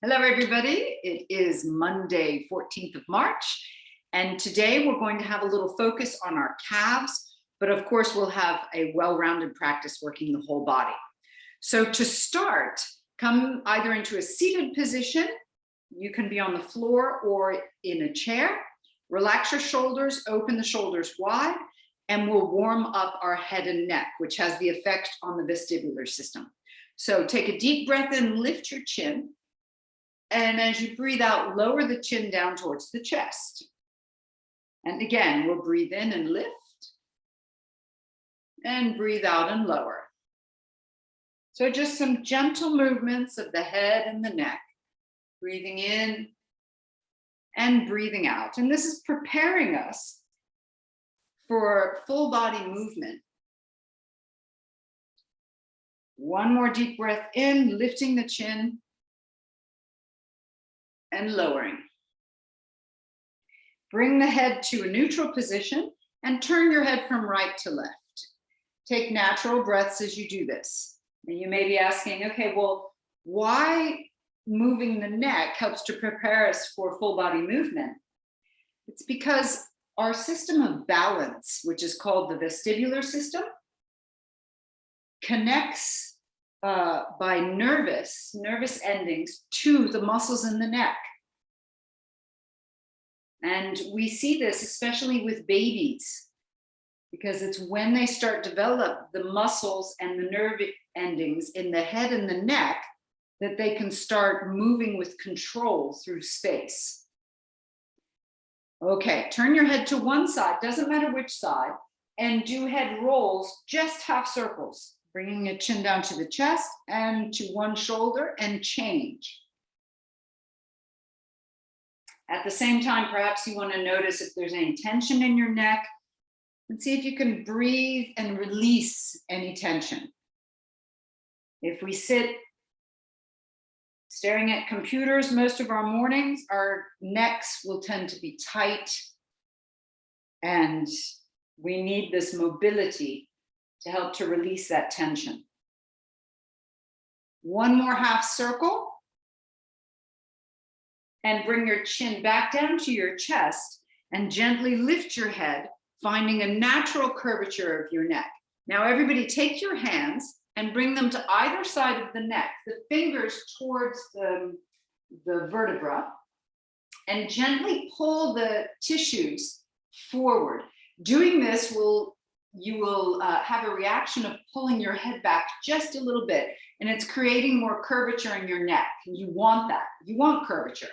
Hello, everybody. It is Monday, 14th of March, and today we're going to have a little focus on our calves, but of course we'll have a well-rounded practice working the whole body. So to start, come either into a seated position, you can be on the floor or in a chair, relax your shoulders, open the shoulders wide, and we'll warm up our head and neck, which has the effect on the vestibular system. So take a deep breath in, lift your chin. And as you breathe out, lower the chin down towards the chest. And again, we'll breathe in and lift. And breathe out and lower. So just some gentle movements of the head and the neck. Breathing in and breathing out. And this is preparing us for full body movement. One more deep breath in, lifting the chin. And lowering. Bring the head to a neutral position and turn your head from right to left. Take natural breaths as you do this. And you may be asking, okay, well, why moving the neck helps to prepare us for full body movement? It's because our system of balance, which is called the vestibular system, connects by nervous endings to the muscles in the neck. And we see this especially with babies, because it's when they start to develop the muscles and the nerve endings in the head and the neck that they can start moving with control through space. Okay, turn your head to one side, doesn't matter which side, and do head rolls, just half circles. Bringing your chin down to the chest and to one shoulder and change. At the same time, perhaps you want to notice if there's any tension in your neck and see if you can breathe and release any tension. If we sit staring at computers most of our mornings, our necks will tend to be tight and we need this mobility to help to release that tension. One more half circle. And bring your chin back down to your chest and gently lift your head, finding a natural curvature of your neck. Now, everybody take your hands and bring them to either side of the neck, the fingers towards the vertebra, and gently pull the tissues forward. Doing this you will have a reaction of pulling your head back just a little bit, and it's creating more curvature in your neck. And you want that. You want curvature.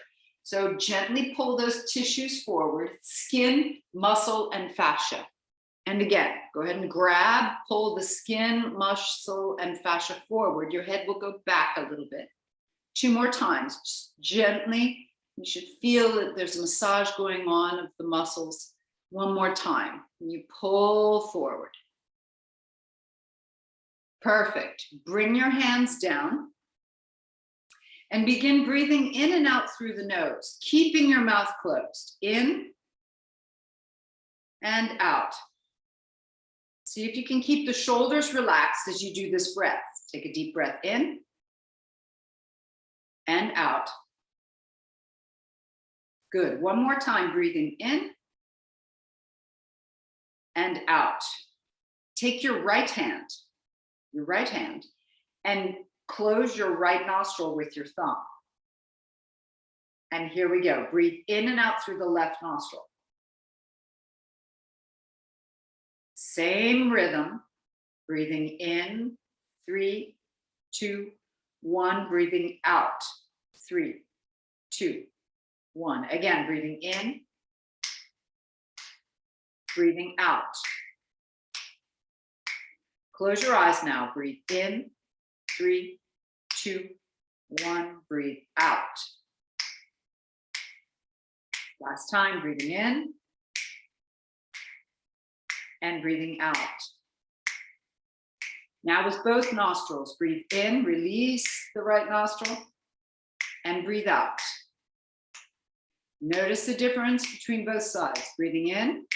So gently pull those tissues forward, skin, muscle, and fascia. And again, go ahead and grab, pull the skin, muscle, and fascia forward. Your head will go back a little bit. 2 more times, just gently. You should feel that there's a massage going on of the muscles. 1 more time. You pull forward. Perfect. Bring your hands down and begin breathing in and out through the nose, keeping your mouth closed. In and out. See if you can keep the shoulders relaxed as you do this breath. Take a deep breath in and out. Good. 1 more time, breathing in and out. Take your right hand, and close your right nostril with your thumb. And here we go. Breathe in and out through the left nostril. Same rhythm. Breathing in, 3, 2, 1. Breathing out, 3, 2, 1. Again, breathing in, breathing out. Close your eyes now. Breathe in, 3, 2, 1. Breathe out. Last time, breathing in and breathing out. Now with both nostrils, breathe in, release the right nostril, and breathe out. Notice the difference between both sides. Breathing in,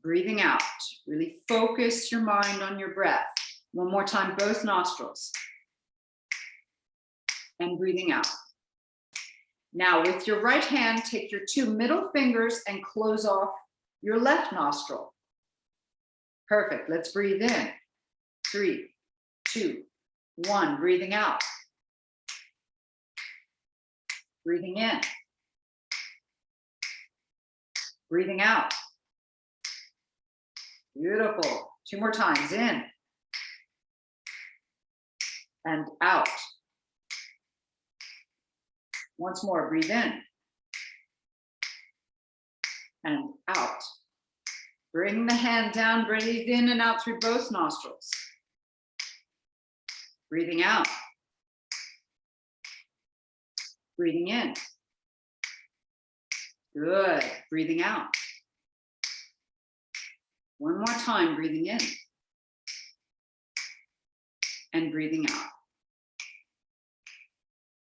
breathing out. Really focus your mind on your breath. 1 more time, both nostrils. and breathing out. Now with your right hand, take your 2 middle fingers and close off your left nostril. Perfect. Let's breathe in. 3, 2, 1. Breathing out. Breathing in. Breathing out. Beautiful. 2 more times. In and out. Once more. Breathe in and out. Bring the hand down. Breathe in and out through both nostrils. Breathing out. Breathing in. Good. Breathing out. One more time. Breathing in and breathing out.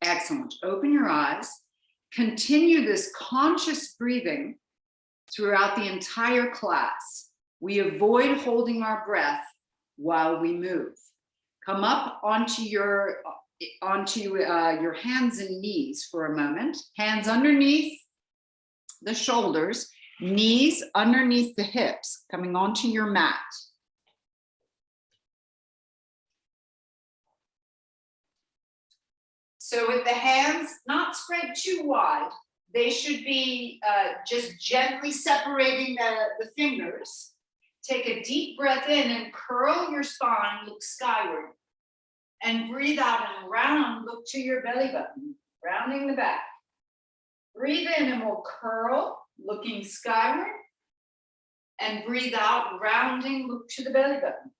Excellent. Open your eyes. Continue this conscious breathing throughout the entire class. We avoid holding our breath while we move. Come up onto your hands and knees for a moment. Hands underneath the shoulders, knees underneath the hips, coming onto your mat. So with the hands not spread too wide, they should be just gently separating the fingers. Take a deep breath in and curl your spine, look skyward. And breathe out and round, look to your belly button, rounding the back. Breathe in and we'll curl, looking skyward. And breathe out, rounding, look to the belly button.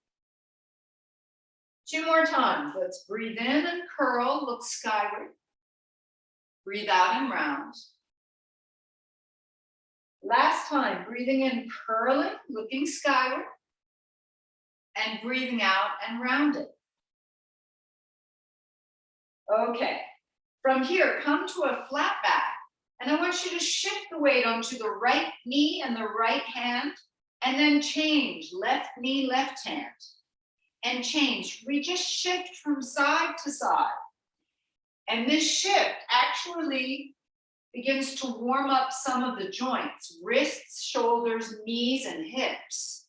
2 more times. Let's breathe in and curl, look skyward. Breathe out and round. Last time, breathing in, curling, looking skyward. And breathing out and rounding. Okay, from here, come to a flat back, and I want you to shift the weight onto the right knee and the right hand, and then change, left knee, left hand, and change. We just shift from side to side. And this shift actually begins to warm up some of the joints, wrists, shoulders, knees, and hips.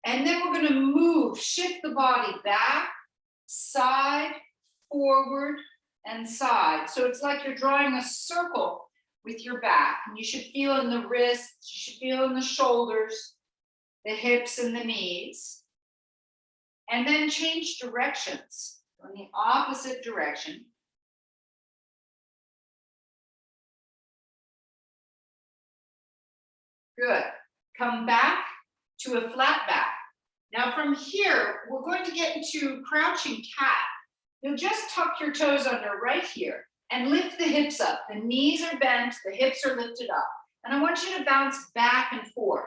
And then we're gonna move, shift the body back, side, forward, and side. So it's like you're drawing a circle with your back. And you should feel in the wrists, you should feel in the shoulders, the hips, and the knees. And then change directions. Go in the opposite direction. Good. Come back to a flat back. Now from here, we're going to get into crouching cat. You'll just tuck your toes under right here and lift the hips up. The knees are bent, the hips are lifted up. And I want you to bounce back and forth.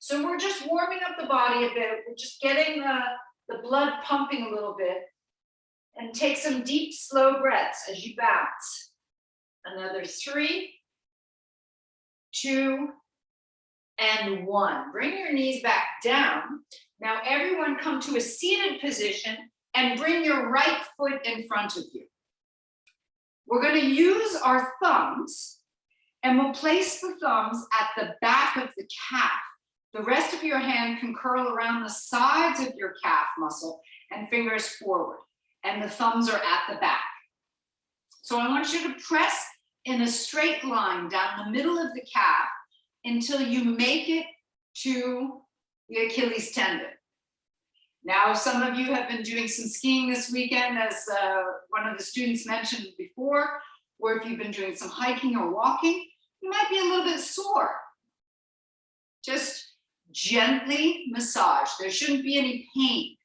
So we're just warming up the body a bit. We're just getting the blood pumping a little bit. And take some deep, slow breaths as you bounce. Another 3, 2, and 1. Bring your knees back down. Now everyone come to a seated position and bring your right foot in front of you. We're going to use our thumbs and we'll place the thumbs at the back of the calf. The rest of your hand can curl around the sides of your calf muscle and fingers forward. And the thumbs are at the back. So I want you to press in a straight line down the middle of the calf until you make it to the Achilles tendon. Now, some of you have been doing some skiing this weekend, as one of the students mentioned before, or if you've been doing some hiking or walking, you might be a little bit sore. Just gently massage. There shouldn't be any pain.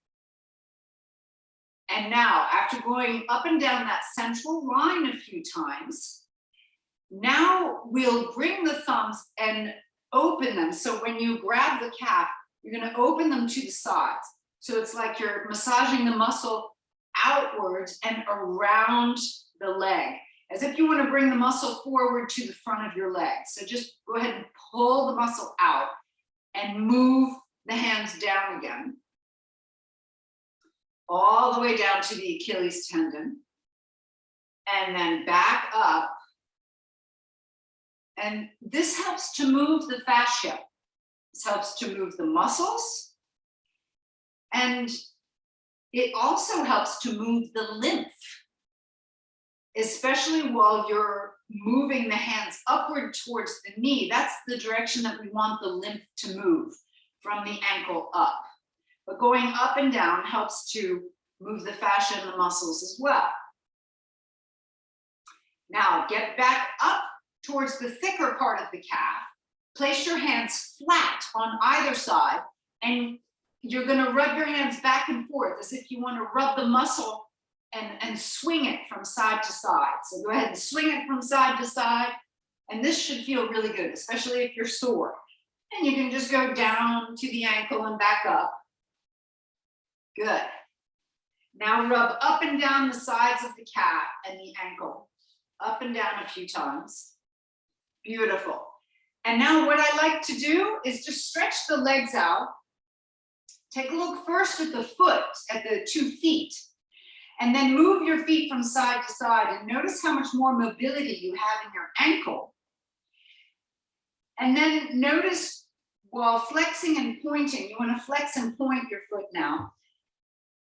And now, after going up and down that central line a few times, now we'll bring the thumbs and open them. So when you grab the calf, you're going to open them to the sides. So it's like you're massaging the muscle outwards and around the leg, as if you want to bring the muscle forward to the front of your leg. So just go ahead and pull the muscle out and move the hands down again. all the way down to the Achilles tendon, and then back up. And this helps to move the fascia. This helps to move the muscles. And it also helps to move the lymph, especially while you're moving the hands upward towards the knee. That's the direction that we want the lymph to move, from the ankle up. But going up and down helps to move the fascia and the muscles as well. Now get back up towards the thicker part of the calf. Place your hands flat on either side, and you're going to rub your hands back and forth as if you want to rub the muscle and swing it from side to side. So go ahead and swing it from side to side. And this should feel really good, especially if you're sore. And you can just go down to the ankle and back up. Good. Now rub up and down the sides of the calf and the ankle, up and down a few times. Beautiful. And now what I like to do is just stretch the legs out. Take a look first at the foot, at the 2 feet, and then move your feet from side to side and notice how much more mobility you have in your ankle. And then notice while flexing and pointing, you want to flex and point your foot now.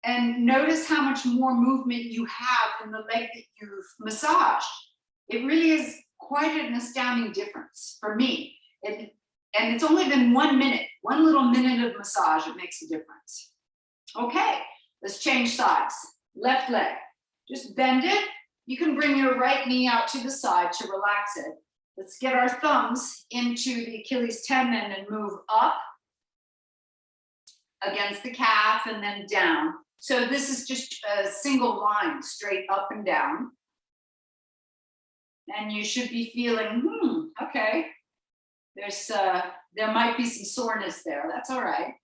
And notice how much more movement you have in the leg that you've massaged. It really is quite an astounding difference for me. And it's only been 1 minute, 1 little minute of massage, it makes a difference. Okay, let's change sides. Left leg, just bend it. You can bring your right knee out to the side to relax it. Let's get our thumbs into the Achilles tendon and move up against the calf and then down. So this is just a single line, straight up and down. And you should be feeling, okay. There might be some soreness there. That's all right.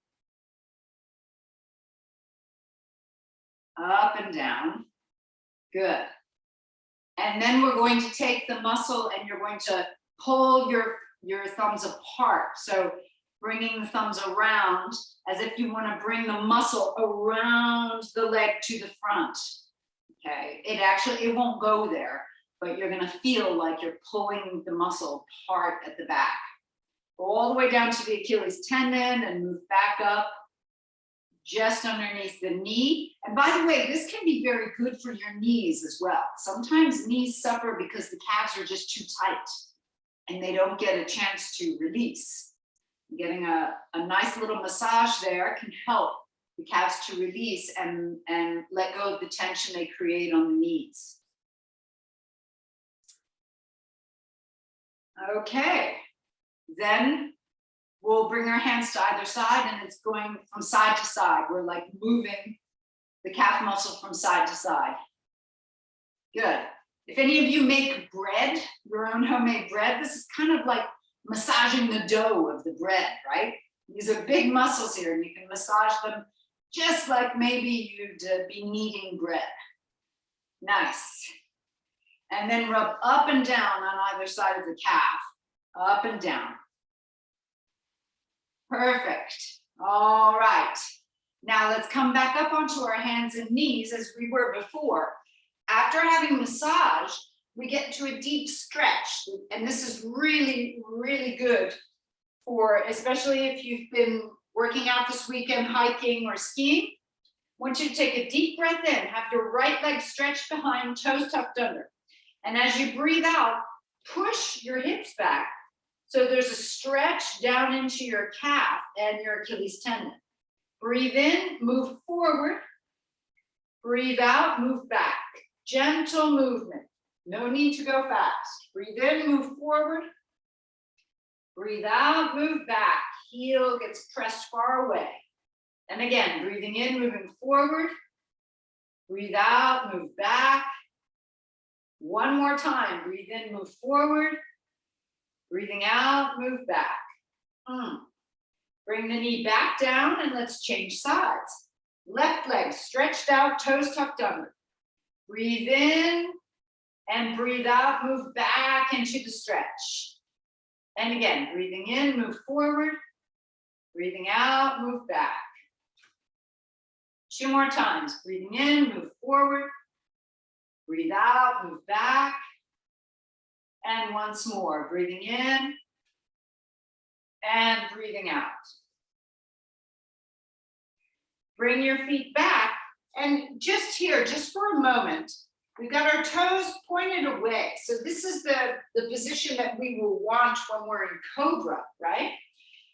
Up and down. Good. And then we're going to take the muscle and you're going to pull your thumbs apart. So bringing the thumbs around as if you want to bring the muscle around the leg to the front. Okay. It won't go there, but you're going to feel like you're pulling the muscle apart at the back. Go all the way down to the Achilles tendon and move back up just underneath the knee. And by the way, this can be very good for your knees as well. Sometimes knees suffer because the calves are just too tight and they don't get a chance to release. Getting a nice little massage there can help the calves to release and let go of the tension they create on the knees. Okay. Then we'll bring our hands to either side and it's going from side to side. We're like moving the calf muscle from side to side. Good. If any of you make bread, your own homemade bread, this is kind of like massaging the dough of the bread, right? These are big muscles here and you can massage them just like maybe you'd be kneading bread. Nice. And then rub up and down on either side of the calf. Up and down. Perfect. All right. Now let's come back up onto our hands and knees as we were before. After having massaged, we get to a deep stretch. And this is really, really good for, especially if you've been working out this weekend, hiking or skiing. I want you to take a deep breath in, have your right leg stretched behind, toes tucked under. And as you breathe out, push your hips back. So there's a stretch down into your calf and your Achilles tendon. Breathe in, move forward. Breathe out, move back. Gentle movement. No need to go fast. Breathe in, move forward. Breathe out, move back. Heel gets pressed far away. And again, breathing in, moving forward. Breathe out, move back. One more time. Breathe in, move forward. Breathing out, move back. Bring the knee back down and let's change sides. Left leg stretched out, toes tucked under. Breathe in and breathe out, move back into the stretch. And again, breathing in, move forward. Breathing out, move back. 2 more times. Breathing in, move forward. Breathe out, move back. And once more, breathing in and breathing out. Bring your feet back, and just here, just for a moment, we've got our toes pointed away. So this is the position that we will want when we're in cobra, right?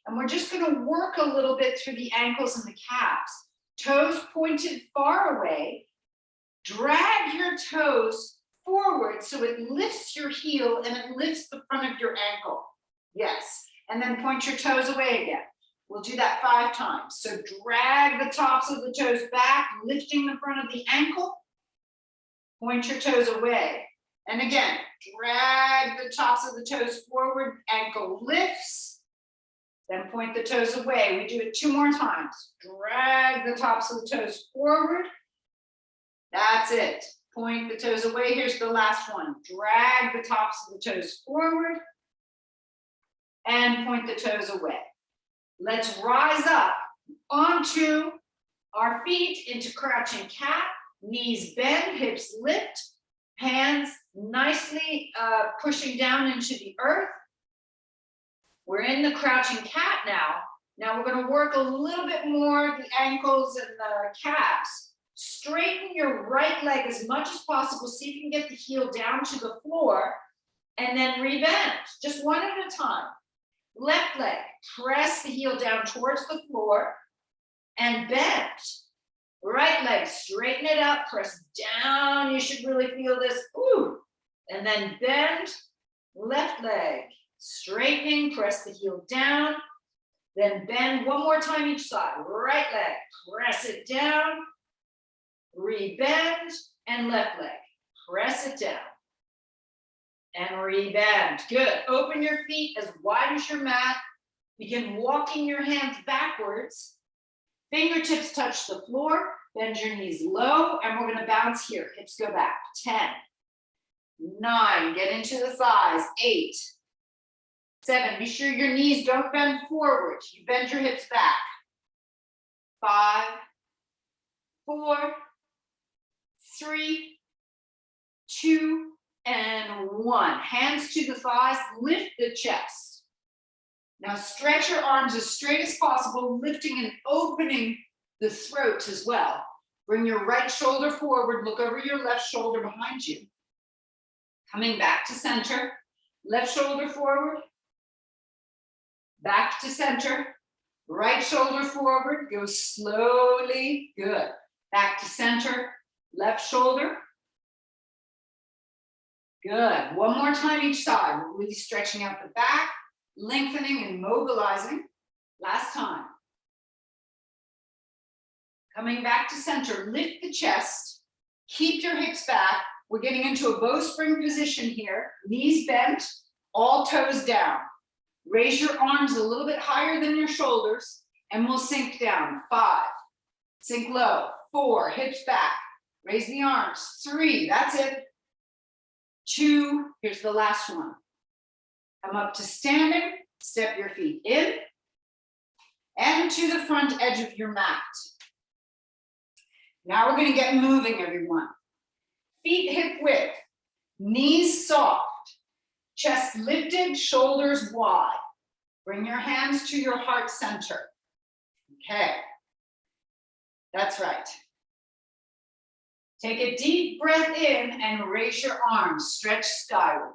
And we're just going to work a little bit through the ankles and the calves. Toes pointed far away. Drag your toes forward so it lifts your heel and it lifts the front of your ankle. Yes. And then point your toes away again. We'll do that 5 times. So drag the tops of the toes back, lifting the front of the ankle. Point your toes away. And again, drag the tops of the toes forward, ankle lifts. Then point the toes away. We do it 2 more times. Drag the tops of the toes forward. That's it. Point the toes away. Here's the last one. Drag the tops of the toes forward and point the toes away. Let's rise up onto our feet into crouching cat. Knees bend, hips lift, hands nicely pushing down into the earth. We're in the crouching cat now. Now we're going to work a little bit more the ankles and the calves. Straighten your right leg as much as possible. See if you can get the heel down to the floor and then rebend. Just one at a time. Left leg, press the heel down towards the floor and bend. Right leg, straighten it up, press down. You should really feel this. Ooh. And then bend. Left leg, straightening, press the heel down. Then bend one more time each side. Right leg, press it down. Rebend. And left leg, press it down. And rebend. Good. Open your feet as wide as your mat. Begin walking your hands backwards. Fingertips touch the floor. Bend your knees low. And we're going to bounce here. Hips go back. 10, 9. Get into the thighs. 8, 7. Be sure your knees don't bend forward. You bend your hips back. 5, 4, 3, 2, and 1. Hands to the thighs, lift the chest. Now stretch your arms as straight as possible, lifting and opening the throat as well. Bring your right shoulder forward, look over your left shoulder behind you. Coming back to center, left shoulder forward, back to center, right shoulder forward, go slowly, good. Back to center, left shoulder. Good. One more time each side. We're really stretching out the back, lengthening and mobilizing. Last time. Coming back to center, lift the chest, keep your hips back. We're getting into a bowspring position here. Knees bent, all toes down. Raise your arms a little bit higher than your shoulders, and we'll sink down. 5, sink low. 4, hips back. Raise the arms. 3, that's it. 2, here's the last one. Come up to standing, step your feet in and to the front edge of your mat. Now we're going to get moving, everyone. Feet hip width, knees soft, chest lifted, shoulders wide. Bring your hands to your heart center. Okay, that's right. Take a deep breath in and raise your arms, stretch skyward.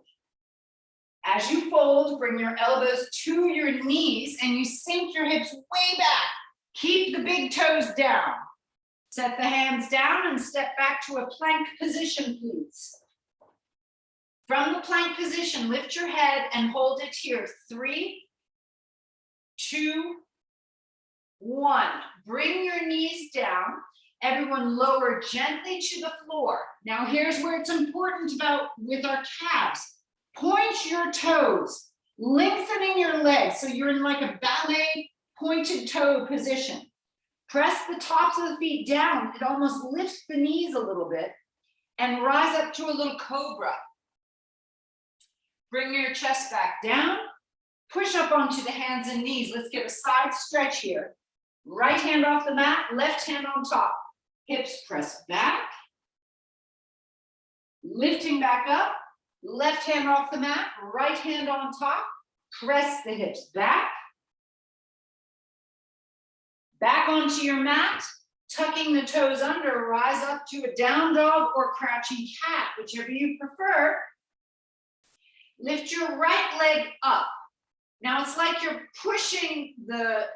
As you fold, bring your elbows to your knees and you sink your hips way back. Keep the big toes down. Set the hands down and step back to a plank position, please. From the plank position, lift your head and hold it here. 3, 2, 1. Bring your knees down. Everyone lower gently to the floor. Now here's where it's important with our calves. Point your toes, lengthening your legs so you're in like a ballet pointed toe position. Press the tops of the feet down. It almost lifts the knees a little bit and rise up to a little cobra. Bring your chest back down. Push up onto the hands and knees. Let's get a side stretch here. Right hand off the mat, left hand on top. hips press back, lifting back up, left hand off the mat, right hand on top, press the hips back, back onto your mat, tucking the toes under, rise up to a down dog or crouching cat, whichever you prefer. Lift your right leg up. Now it's like you're pushing the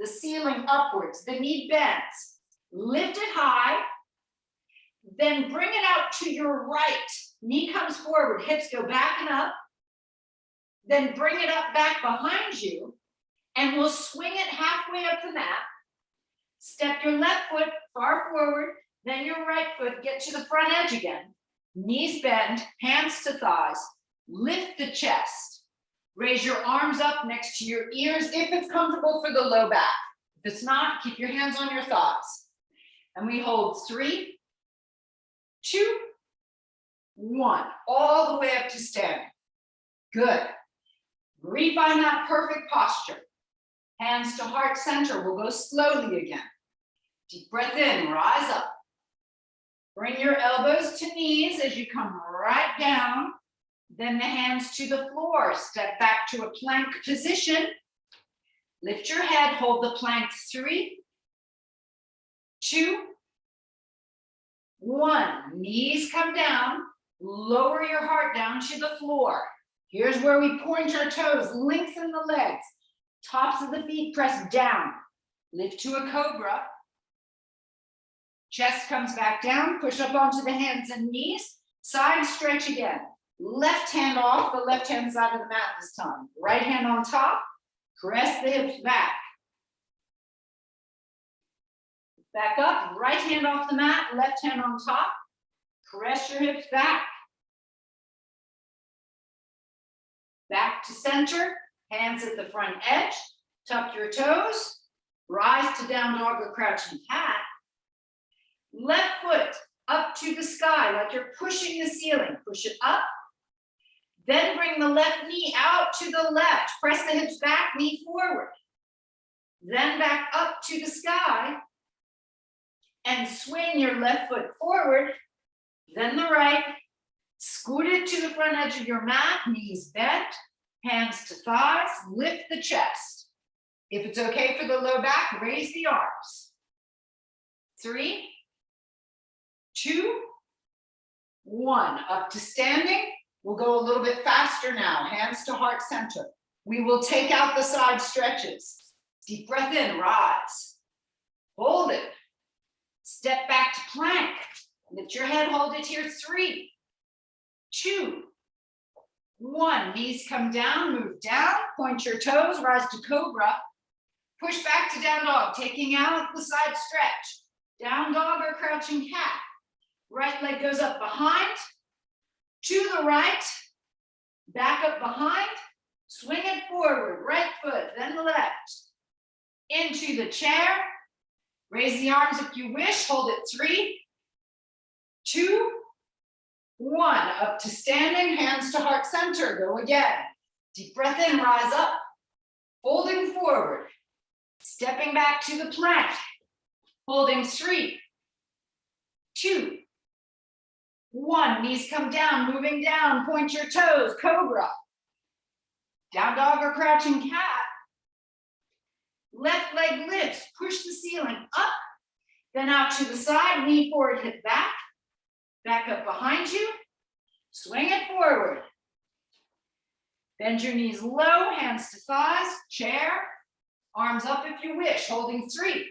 ceiling upwards. The knee bends. Lift it high. Then bring it out to your right. Knee comes forward. Hips go back and up. Then bring it up back behind you. And we'll swing it halfway up the mat. Step your left foot far forward. Then your right foot. Get to the front edge again. Knees bend. Hands to thighs. Lift the chest. Raise your arms up next to your ears if it's comfortable for the low back. If it's not, keep your hands on your thighs. And we hold 3, 2, 1, all the way up to standing. Good. Refine that perfect posture. Hands to heart center. We'll go slowly again. Deep breath in, rise up. Bring your elbows to knees as you come right down. Then the hands to the floor. Step back to a plank position. Lift your head, hold the plank. 3, 2, 1. Knees come down. Lower your heart down to the floor. Here's where we point our toes. Lengthen the legs. Tops of the feet press down. Lift to a cobra. Chest comes back down. Push up onto the hands and knees. Side stretch again. Left hand off the left hand side of the mat this time. Right hand on top. Press the hips back. Back up. Right hand off the mat. Left hand on top. Press your hips back. Back to center. Hands at the front edge. Tuck your toes. Rise to down dog or crouching cat. Left foot up to the sky like you're pushing the ceiling. Push it up. Then bring the left knee out to the left. Press the hips back, knee forward. Then back up to the sky. And swing your left foot forward. Then the right. Scoot it to the front edge of your mat. Knees bent. Hands to thighs. Lift the chest. If it's okay for the low back, raise the arms. 3, 2, 1. Up to standing. We'll go a little bit faster now. Hands to heart center. We will take out the side stretches. Deep breath in, rise. Hold it. Step back to plank. Lift your head, hold it here. 3, 2, 1. Knees come down, move down. Point your toes, rise to cobra. Push back to down dog, taking out the side stretch. Down dog or crouching cat. Right leg goes up behind. To the right, back up behind, swing it forward, right foot, then the left. Into the chair, raise the arms if you wish, hold it. 3, 2, 1. Up to standing, hands to heart center, go again. Deep breath in, rise up, folding forward, stepping back to the plank, holding 3, 2, 1. Knees come down, moving down, point your toes, cobra. Down dog or crouching cat. Left leg lifts, push the ceiling up, then out to the side, knee forward, hip back. Back up behind you, swing it forward. Bend your knees low, hands to thighs, chair. Arms up if you wish, holding 3,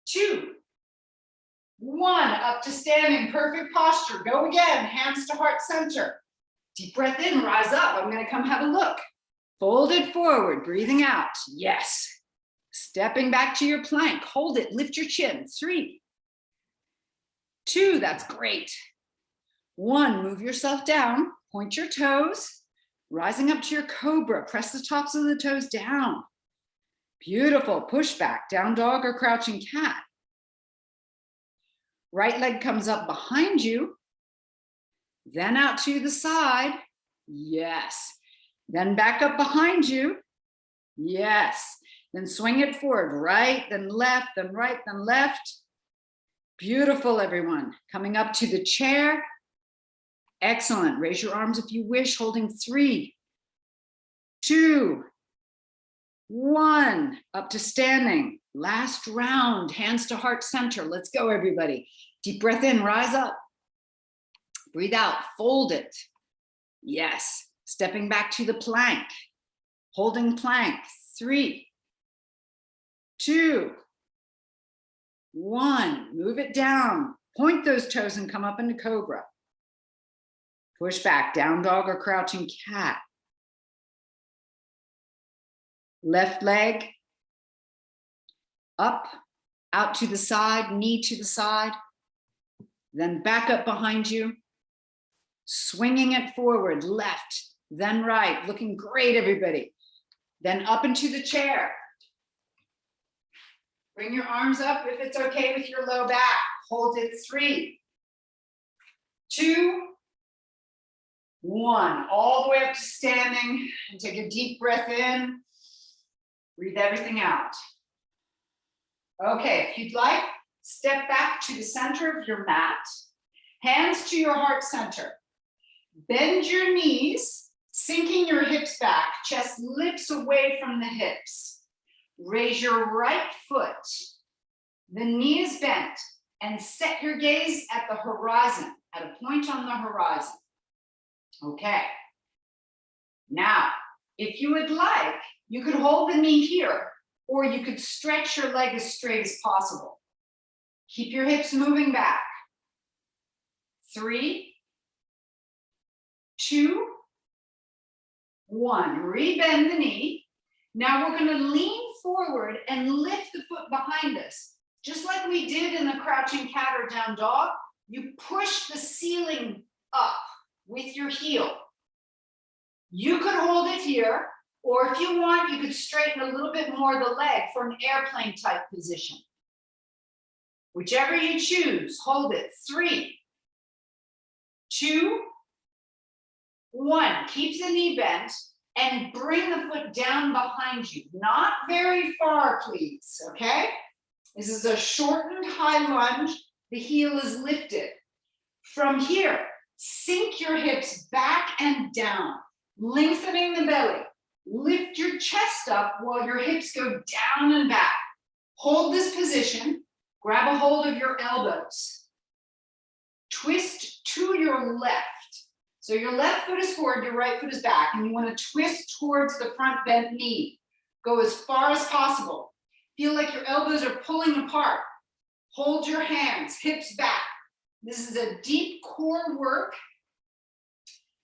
2, 1. Up to standing, perfect posture. Go again, hands to heart center. Deep breath in, rise up. I'm gonna come have a look. Folded forward, breathing out. Yes. Stepping back to your plank, hold it, lift your chin. 3, 2, that's great. 1, move yourself down, point your toes, rising up to your cobra, press the tops of the toes down. Beautiful, push back, down dog or crouching cat. Right leg comes up behind you, then out to the side. Yes. Then back up behind you. Yes. Then swing it forward, right, then left, then right, then left. Beautiful, everyone. Coming up to the chair. Excellent. Raise your arms if you wish, holding 3, 2, 1. Up to standing. Last round, hands to heart center. Let's go, everybody. Deep breath in, rise up. Breathe out, fold it. Yes. Stepping back to the plank. Holding plank. 3, 2, 1. Move it down. Point those toes and come up into cobra. Push back, down dog or crouching cat. Left leg up, out to the side, knee to the side. Then back up behind you. Swinging it forward, left, then right. Looking great, everybody. Then up into the chair. Bring your arms up if it's okay with your low back. Hold it. 3, 2, 1. All the way up to standing. And take a deep breath in. Breathe everything out. Okay, if you'd like, step back to the center of your mat. Hands to your heart center. Bend your knees, sinking your hips back. Chest lifts away from the hips. Raise your right foot. The knee is bent, and set your gaze at the horizon, at a point on the horizon. Okay. Now, if you would like, you could hold the knee here, or you could stretch your leg as straight as possible. Keep your hips moving back. 3, 2, 1. Rebend the knee. Now we're going to lean forward and lift the foot behind us. Just like we did in the crouching cat or down dog, you push the ceiling up with your heel. You could hold it here, or if you want, you could straighten a little bit more the leg for an airplane type position. Whichever you choose, hold it. 3, 2, 1. Keep the knee bent and bring the foot down behind you. Not very far, please, okay? This is a shortened high lunge. The heel is lifted. From here, sink your hips back and down, lengthening the belly. Lift your chest up while your hips go down and back. Hold this position. Grab a hold of your elbows. Twist to your left. So your left foot is forward, your right foot is back, and you want to twist towards the front bent knee. Go as far as possible. Feel like your elbows are pulling apart. Hold your hands, hips back. This is a deep core work.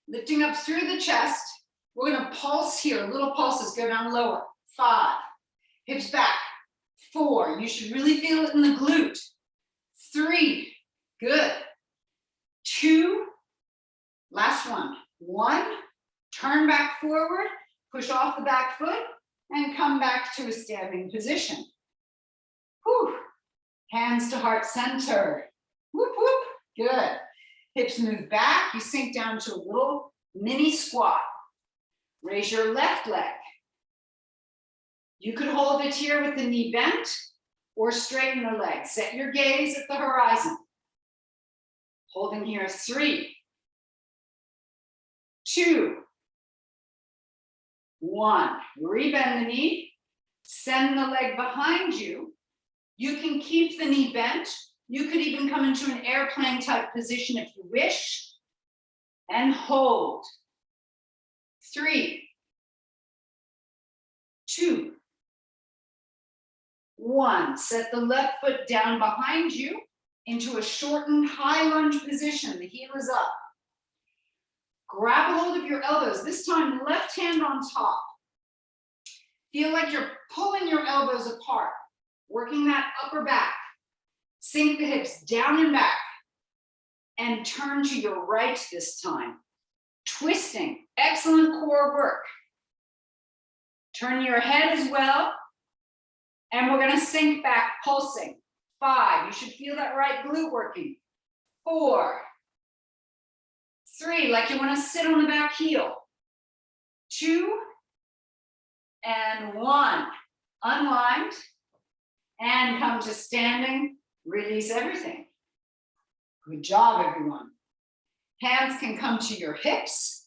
Lifting up through the chest. We're going to pulse here. Little pulses go down lower. 5. Hips back. 4. You should really feel it in the glute. 3. Good. 2. Last one. 1. Turn back forward. Push off the back foot and come back to a standing position. Whew. Hands to heart center. Whoop, whoop. Good. Hips move back. You sink down to a little mini squat. Raise your left leg. You could hold it here with the knee bent or straighten the leg. Set your gaze at the horizon. Holding here. 3, 2, 1. Rebend the knee. Send the leg behind you. You can keep the knee bent. You could even come into an airplane type position if you wish. And hold. 3, 2, 1. Set the left foot down behind you into a shortened high lunge position. The heel is up. Grab a hold of your elbows. This time, left hand on top. Feel like you're pulling your elbows apart, working that upper back. Sink the hips down and back. And turn to your right this time. Twisting. Excellent core work. Turn your head as well. And we're going to sink back, pulsing. 5. You should feel that right glute working. 4. 3, like you want to sit on the back heel. 2 and 1. unwind, and come to standing. Release everything. Good job, everyone. Hands can come to your hips.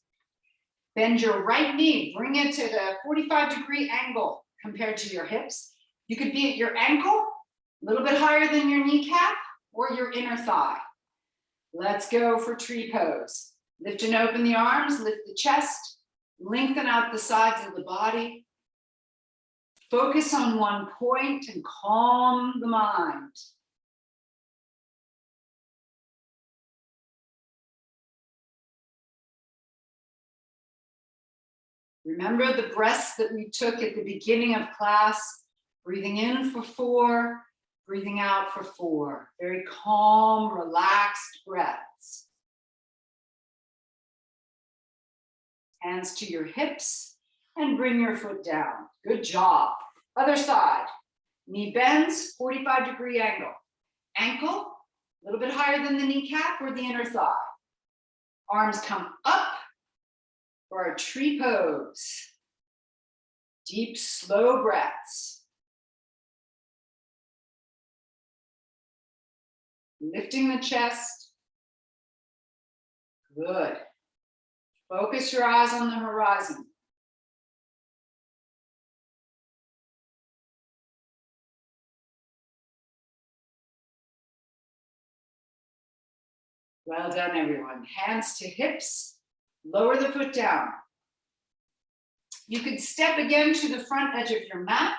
Bend your right knee. Bring it to the 45-degree angle compared to your hips. You could be at your ankle, a little bit higher than your kneecap, or your inner thigh. Let's go for tree pose. Lift and open the arms, lift the chest, lengthen out the sides of the body. Focus on one point and calm the mind. Remember the breaths that we took at the beginning of class, breathing in for 4, breathing out for 4. Very calm, relaxed breaths. Hands to your hips and bring your foot down. Good job. Other side. Knee bends, 45-degree angle. Ankle, a little bit higher than the kneecap or the inner thigh. Arms come up for our tree pose. Deep, slow breaths. Lifting the chest. Good. Focus your eyes on the horizon. Well done, everyone. Hands to hips. Lower the foot down. You could step again to the front edge of your mat.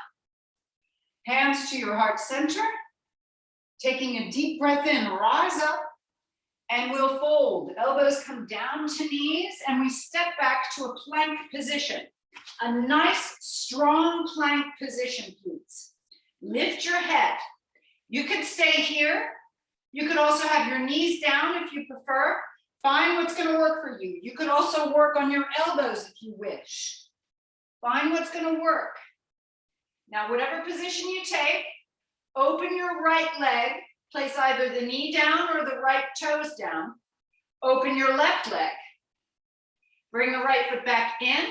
Hands to your heart center. Taking a deep breath in, rise up, and we'll fold. Elbows come down to knees, and we step back to a plank position. A nice, strong plank position, please. Lift your head. You could stay here. You could also have your knees down if you prefer. Find what's going to work for you. You could also work on your elbows if you wish. Find what's going to work. Now, whatever position you take, open your right leg. Place either the knee down or the right toes down. Open your left leg. Bring the right foot back in.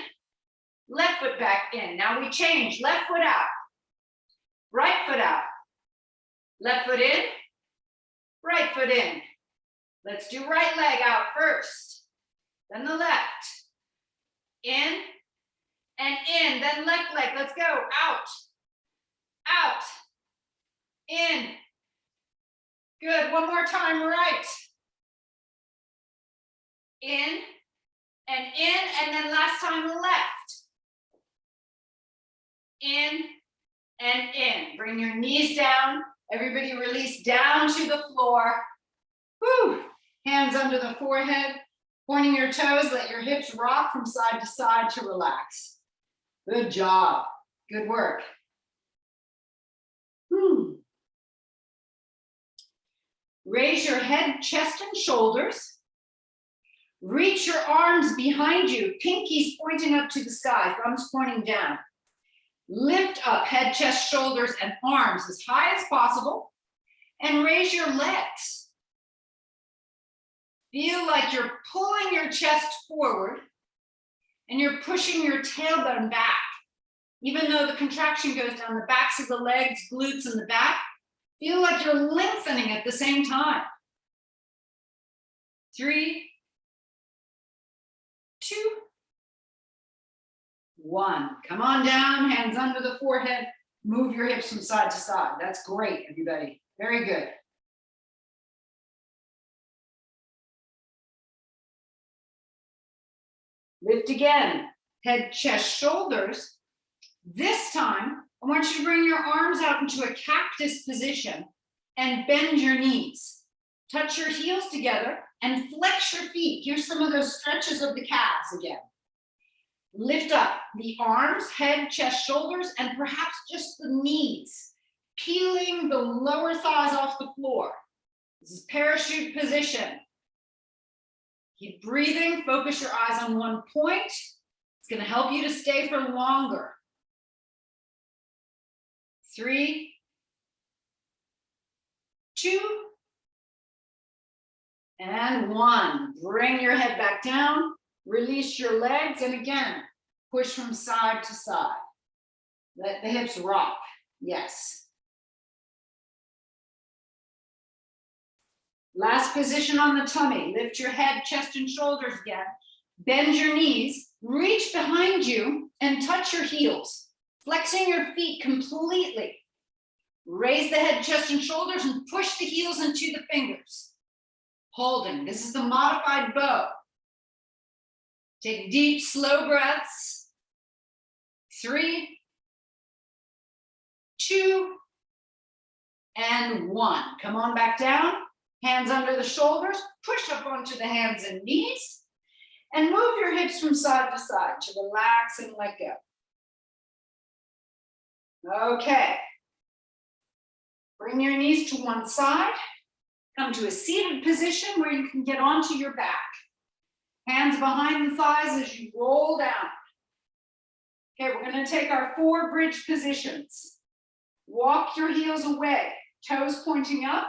Left foot back in. Now we change. Left foot out. Right foot out. Left foot in. Right foot in. Let's do right leg out first. Then the left. In and in. Then left leg. Let's go. Out. Out. In. Good. One more time. Right. In and then last time left. In and in. Bring your knees down. Everybody release down to the floor. Whew. Hands under the forehead. Pointing your toes. Let your hips rock from side to side to relax. Good job. Good work. Raise your head, chest, and shoulders. Reach your arms behind you, pinkies pointing up to the sky, thumbs pointing down. Lift up head, chest, shoulders, and arms as high as possible, and raise your legs. Feel like you're pulling your chest forward, and you're pushing your tailbone back. Even though the contraction goes down the backs of the legs, glutes, and the back, feel like you're lengthening at the same time. 3, 2, 1. Come on down, hands under the forehead. Move your hips from side to side. That's great, everybody. Very good. Lift again. Head, chest, shoulders. This time, I want you to bring your arms out into a cactus position and bend your knees. Touch your heels together and flex your feet. Here's some of those stretches of the calves again. Lift up the arms, head, chest, shoulders, and perhaps just the knees, peeling the lower thighs off the floor. This is parachute position. Keep breathing, focus your eyes on one point. It's going to help you to stay for longer. 3, 2, and 1. Bring your head back down, release your legs, and again, push from side to side. Let the hips rock. Yes. Last position on the tummy. Lift your head, chest, and shoulders again. Bend your knees, reach behind you, and touch your heels, flexing your feet completely. Raise the head, chest, and shoulders, and push the heels into the fingers. Holding. This is the modified bow. Take deep, slow breaths. 3, 2, and 1. Come on back down. Hands under the shoulders. Push up onto the hands and knees. And move your hips from side to side to relax and let go. Okay. Bring your knees to one side. Come to a seated position where you can get onto your back. Hands behind the thighs as you roll down. Okay, we're going to take our 4 bridge positions. Walk your heels away, toes pointing up,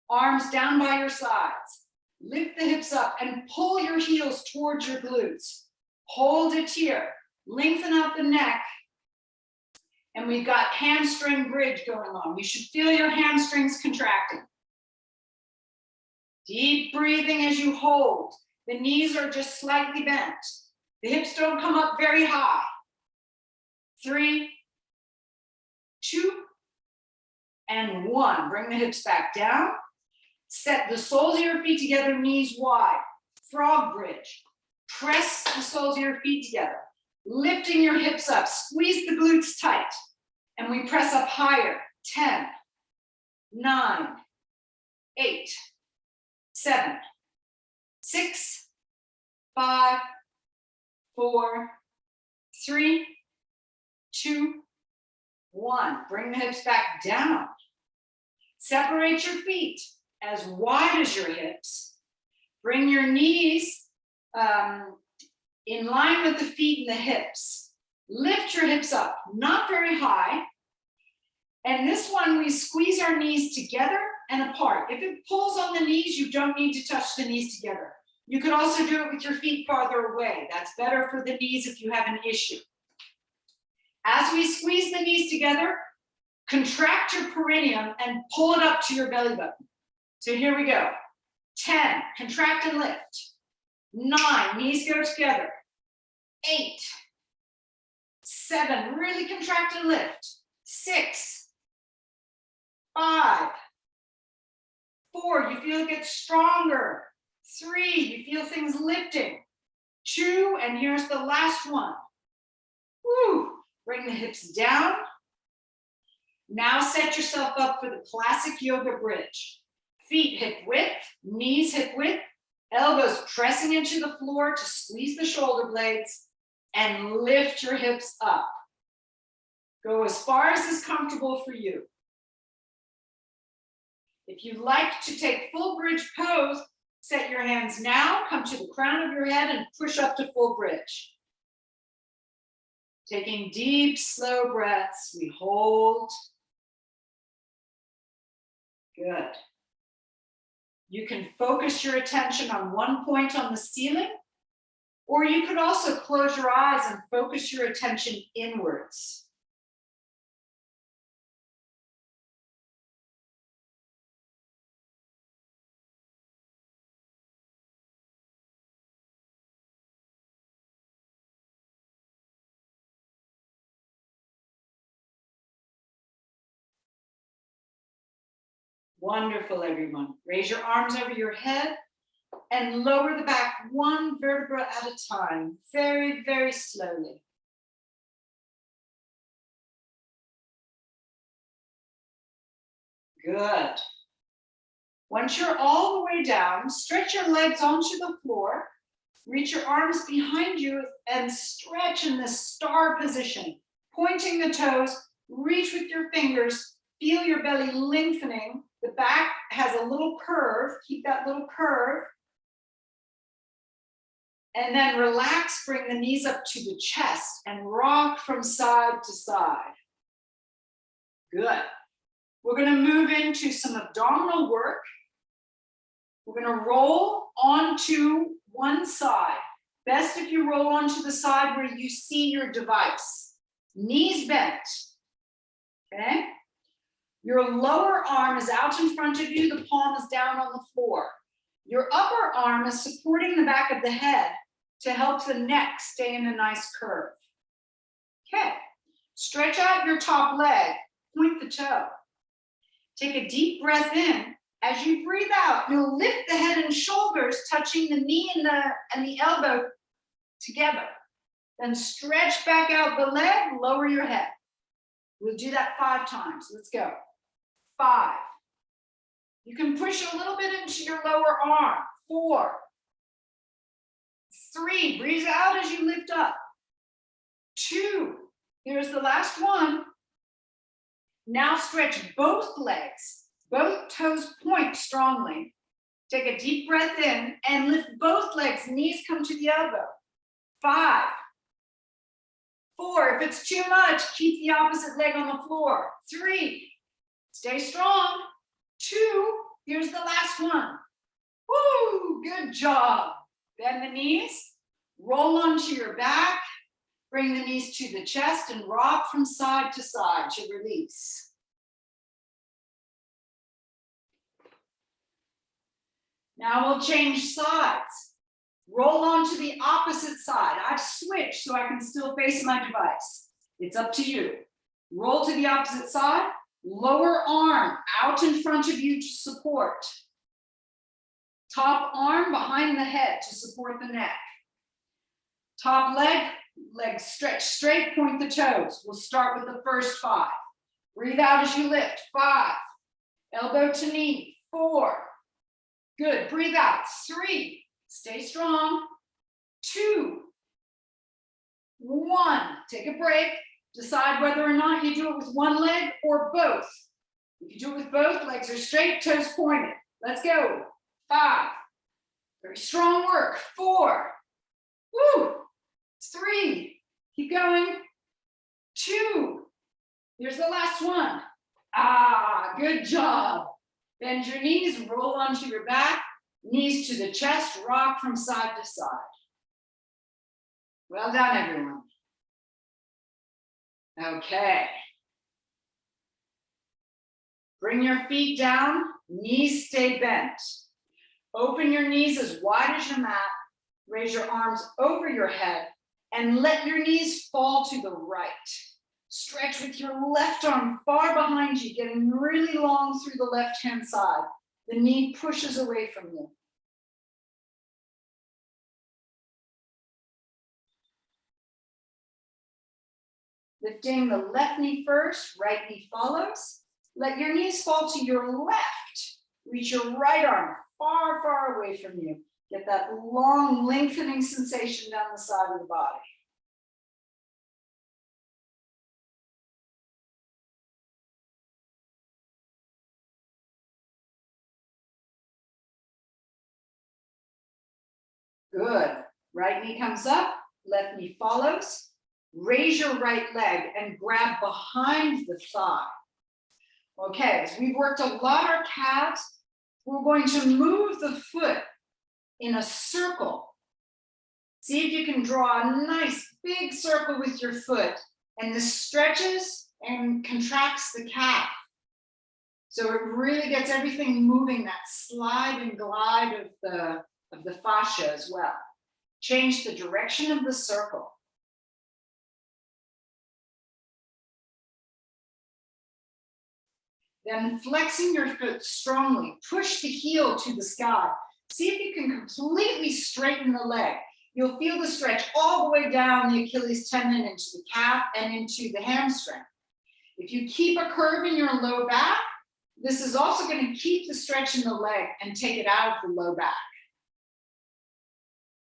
arms down by your sides. Lift the hips up and pull your heels towards your glutes. Hold it here. Lengthen out the neck. And we've got hamstring bridge going on. You should feel your hamstrings contracting. Deep breathing as you hold. The knees are just slightly bent. The hips don't come up very high. 3, 2, and 1. Bring the hips back down. Set the soles of your feet together, knees wide. Frog bridge. Press the soles of your feet together. Lifting your hips up. Squeeze the glutes tight. And we press up higher. 10, 9, 8, 7, 6, 5, 4, 3, 2, 1. Bring the hips back down. Separate your feet as wide as your hips. Bring your knees in line with the feet and the hips. Lift your hips up, not very high. And this one, we squeeze our knees together and apart. If it pulls on the knees, you don't need to touch the knees together. You could also do it with your feet farther away. That's better for the knees if you have an issue. As we squeeze the knees together, contract your perineum and pull it up to your belly button. So here we go. 10, contract and lift. 9, knees go together. 8, 7, really contract and lift. 6, 5, 4, you feel it get stronger. 3, you feel things lifting. 2, and here's the last one. Woo, bring the hips down. Now set yourself up for the classic yoga bridge. Feet hip width, knees hip width, elbows pressing into the floor to squeeze the shoulder blades and lift your hips up. Go as far as is comfortable for you. If you like to take full bridge pose, set your hands now, come to the crown of your head and push up to full bridge. Taking deep, slow breaths, we hold. Good. You can focus your attention on one point on the ceiling, or you could also close your eyes and focus your attention inwards. Wonderful, everyone. Raise your arms over your head and lower the back one vertebra at a time, very, very slowly. Good. Once you're all the way down, stretch your legs onto the floor, reach your arms behind you and stretch in this star position, pointing the toes, reach with your fingers, feel your belly lengthening. The back has a little curve, keep that little curve. And then relax, bring the knees up to the chest and rock from side to side. Good. We're going to move into some abdominal work. We're going to roll onto one side. Best if you roll onto the side where you see your device. knees bent, okay? Your lower arm is out in front of you, the palm is down on the floor. Your upper arm is supporting the back of the head to help the neck stay in a nice curve. Okay, stretch out your top leg, point the toe. Take a deep breath in. As you breathe out, you'll lift the head and shoulders, touching the knee and the elbow together. Then stretch back out the leg, lower your head. We'll do that 5 times. Let's go. 5. You can push a little bit into your lower arm. 4. 3. Breathe out as you lift up. 2. Here's the last one. Now stretch both legs. Both toes point strongly. Take a deep breath in and lift both legs. Knees come to the elbow. 5. 4. If it's too much, keep the opposite leg on the floor. 3. Stay strong. 2. Here's the last one. Woo! Good job. Bend the knees. Roll onto your back. Bring the knees to the chest and rock from side to side to release. Now we'll change sides. Roll onto the opposite side. I've switched so I can still face my device. It's up to you. Roll to the opposite side. Lower arm out in front of you to support. Top arm behind the head to support the neck. Top leg stretch straight, point the toes. We'll start with the first 5. Breathe out as you lift. 5. Elbow to knee. 4. Good. Breathe out. 3. Stay strong. 2. 1. Take a break. Decide whether or not you do it with one leg or both. If you do it with both, legs are straight, toes pointed. Let's go. 5. Very strong work. 4. Woo. 3. Keep going. 2. Here's the last one. Good job. Bend your knees, roll onto your back, knees to the chest, rock from side to side. Well done, everyone. Okay. Bring your feet down, knees stay bent. Open your knees as wide as your mat, raise your arms over your head, and let your knees fall to the right. Stretch with your left arm far behind you, getting really long through the left-hand side. The knee pushes away from you. Lifting the left knee first, right knee follows. Let your knees fall to your left. Reach your right arm far, far away from you. Get that long, lengthening sensation down the side of the body. Good. Right knee comes up, left knee follows. Raise your right leg and grab behind the thigh. Okay, as we've worked a lot our calves, we're going to move the foot in a circle. See if you can draw a nice big circle with your foot, and this stretches and contracts the calf. So it really gets everything moving, that slide and glide of the fascia as well. Change the direction of the circle. Then flexing your foot strongly, push the heel to the sky. See if you can completely straighten the leg. You'll feel the stretch all the way down the Achilles tendon into the calf and into the hamstring. If you keep a curve in your low back, this is also going to keep the stretch in the leg and take it out of the low back.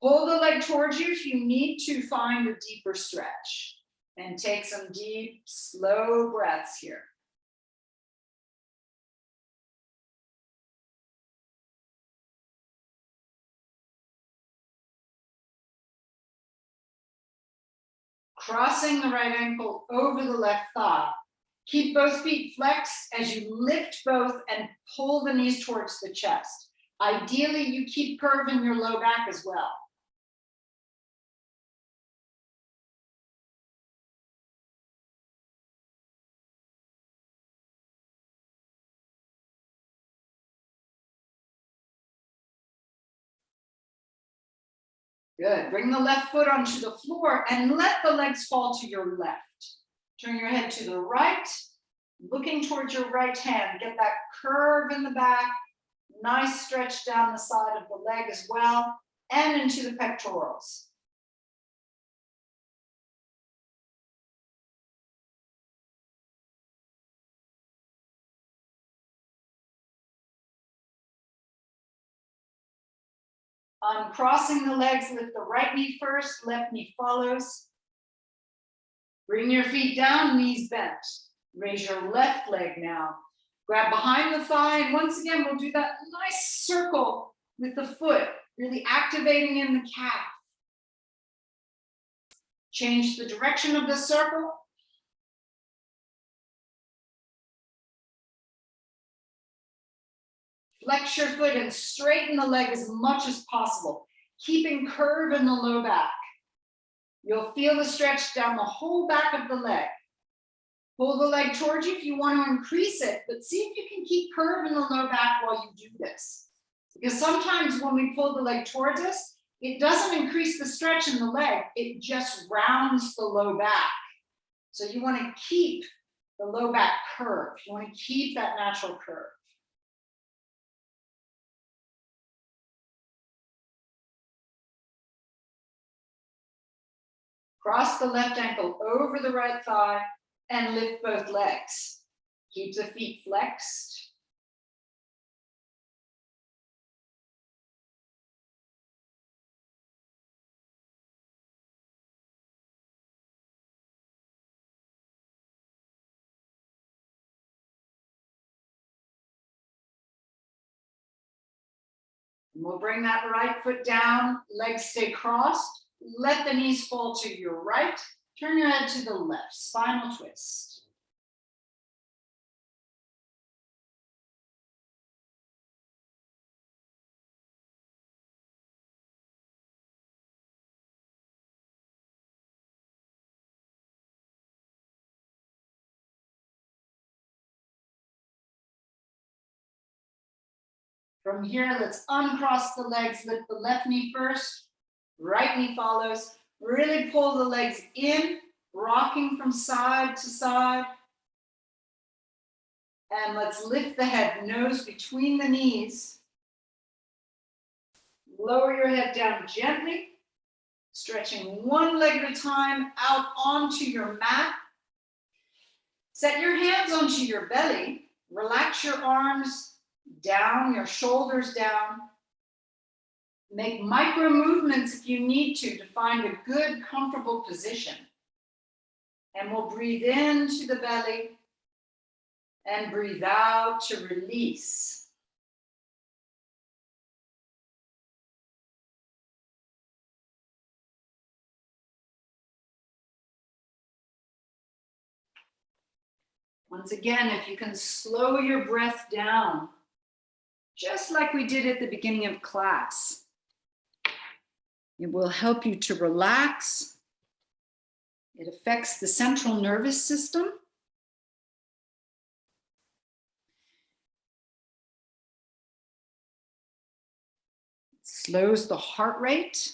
Pull the leg towards you if you need to find a deeper stretch. And take some deep, slow breaths here. Crossing the right ankle over the left thigh. Keep both feet flexed as you lift both and pull the knees towards the chest. Ideally, you keep curve in your low back as well. Good. Bring the left foot onto the floor and let the legs fall to your left. Turn your head to the right, looking towards your right hand. Get that curve in the back. Nice stretch down the side of the leg as well, and into the pectorals. Uncrossing the legs, lift the right knee first, left knee follows. Bring your feet down, knees bent. Raise your left leg now. Grab behind the thigh, and once again, we'll do that nice circle with the foot, really activating in the calf. Change the direction of the circle. Flex your foot and straighten the leg as much as possible, keeping curve in the low back. You'll feel the stretch down the whole back of the leg. Pull the leg towards you if you want to increase it, but see if you can keep curve in the low back while you do this. Because sometimes when we pull the leg towards us, it doesn't increase the stretch in the leg, it just rounds the low back. So you want to keep the low back curve. You want to keep that natural curve. Cross the left ankle over the right thigh and lift both legs. Keep the feet flexed. And we'll bring that right foot down, legs stay crossed. Let the knees fall to your right. Turn your head to the left, spinal twist. From here, let's uncross the legs, lift the left knee first, right knee follows. Really pull the legs in, rocking from side to side. And let's lift the head, nose between the knees. Lower your head down gently, stretching one leg at a time out onto your mat. Set your hands onto your belly. Relax your arms down, your shoulders down. Make micro movements if you need to find a good, comfortable position. And we'll breathe into the belly and breathe out to release. Once again, if you can slow your breath down, just like we did at the beginning of class, it will help you to relax. It affects the central nervous system. It slows the heart rate.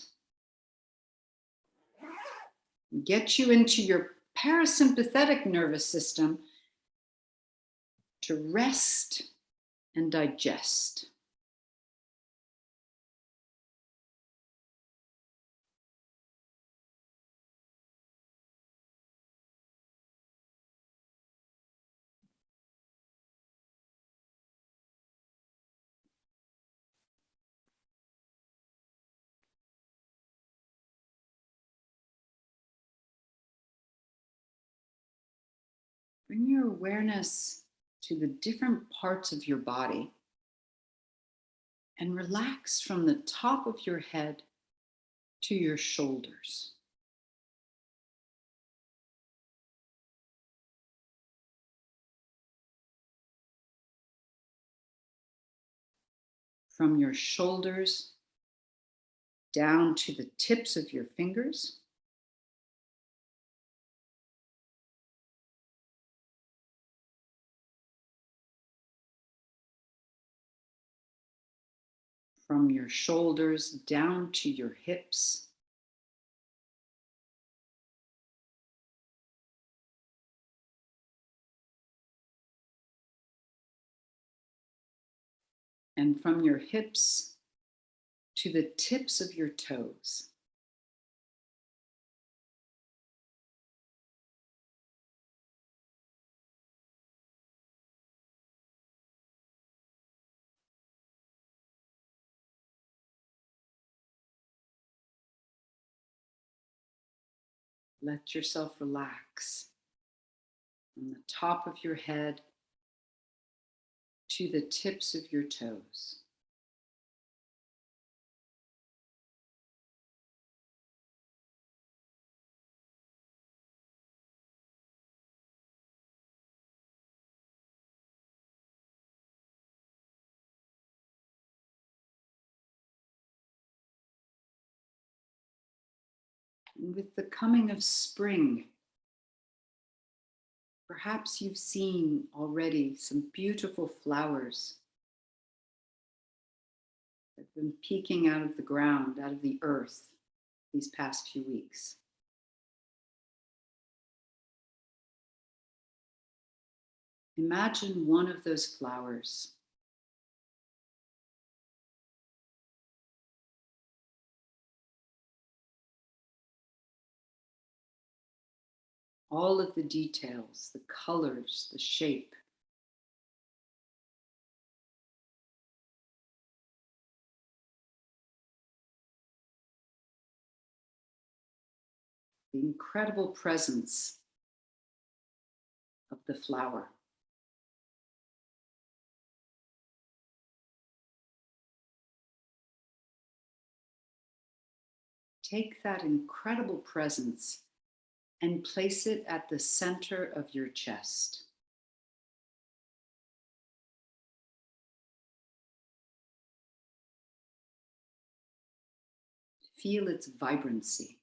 Get you into your parasympathetic nervous system to rest and digest. Bring your awareness to the different parts of your body and relax from the top of your head to your shoulders. From your shoulders down to the tips of your fingers. From your shoulders down to your hips. And from your hips to the tips of your toes. Let yourself relax from the top of your head to the tips of your toes. And with the coming of spring, perhaps you've seen already some beautiful flowers that have been peeking out of the ground, out of the earth these past few weeks. Imagine one of those flowers all of the details, the colors, the shape. The incredible presence of the flower. Take that incredible presence and place it at the center of your chest. Feel its vibrancy.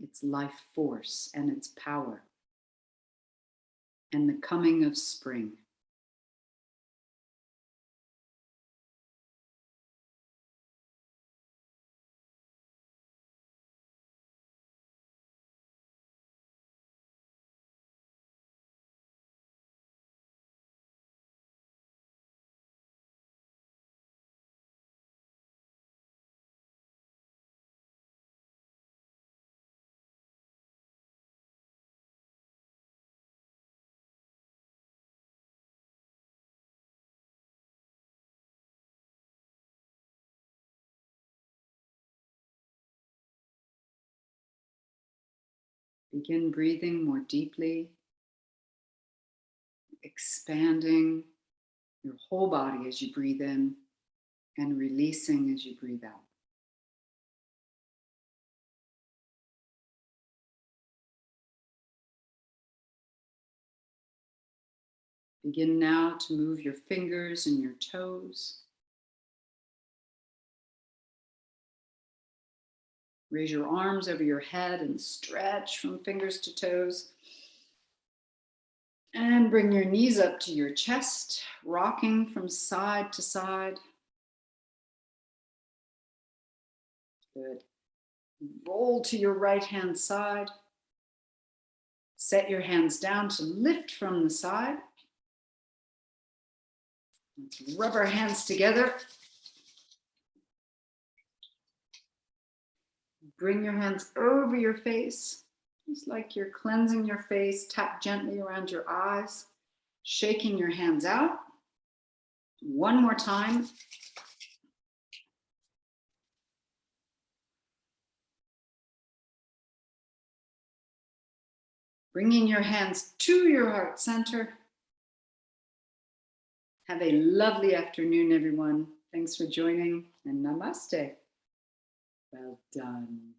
Its life force and its power, and the coming of spring. Begin breathing more deeply, expanding your whole body as you breathe in and releasing as you breathe out. Begin now to move your fingers and your toes. Raise your arms over your head and stretch from fingers to toes. And bring your knees up to your chest, rocking from side to side. Good. Roll to your right hand side. Set your hands down to lift from the side. Let's rub our hands together. Bring your hands over your face, just like you're cleansing your face. Tap gently around your eyes, shaking your hands out. One more time. Bringing your hands to your heart center. Have a lovely afternoon, everyone. Thanks for joining, and namaste. Well done.